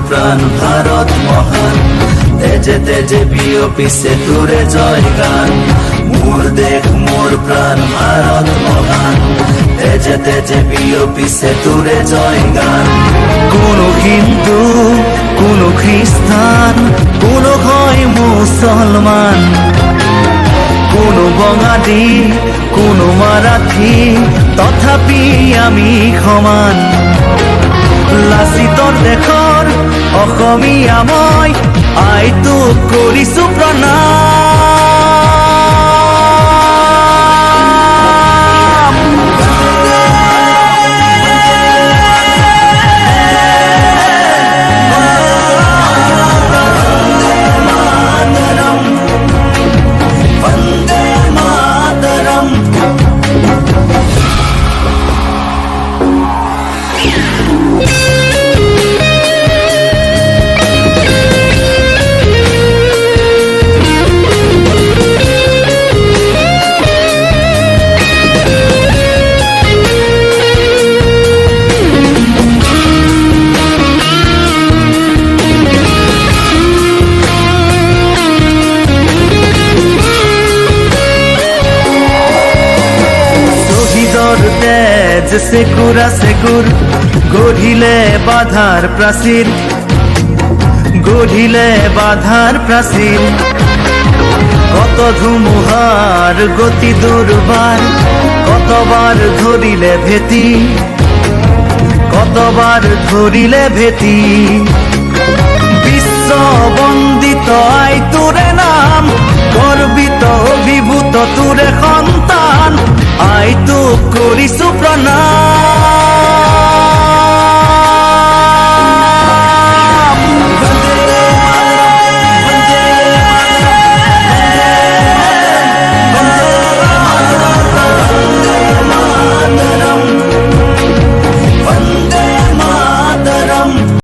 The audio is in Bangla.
প্রাণ ভারত মহান, তেজে তেজে বিয়পিছে তোরে জয় গান। মোর দেখ মোর প্রাণ ভারত মহান, তেজে তেজে বিয়পিছে তোরে জয় গান। কোন হিন্দু, কোন খ্রিস্টান, কোন হয় মুসলমান, কোন বঙালী, কোন মারাঠি, তথাপি আমি সমান। লাচিতৰ দেশৰ অসমীয়া মই, আই তোক কৰিছো প্ৰণাম। বন্দে মাতৰম। তেজ সেকুরা সেকুর, গঢ়িলে বাধাৰ প্ৰাচীৰ, গঢ়িলে বাধাৰ প্ৰাচীৰ। কত ধুমুহাৰ গতি দুৰ্বাৰ, কতবাৰ ধৰিলে ভেটি, কতবাৰ ধৰিলে ভেটি। বিশ্ব বন্দিত আই তোৰে না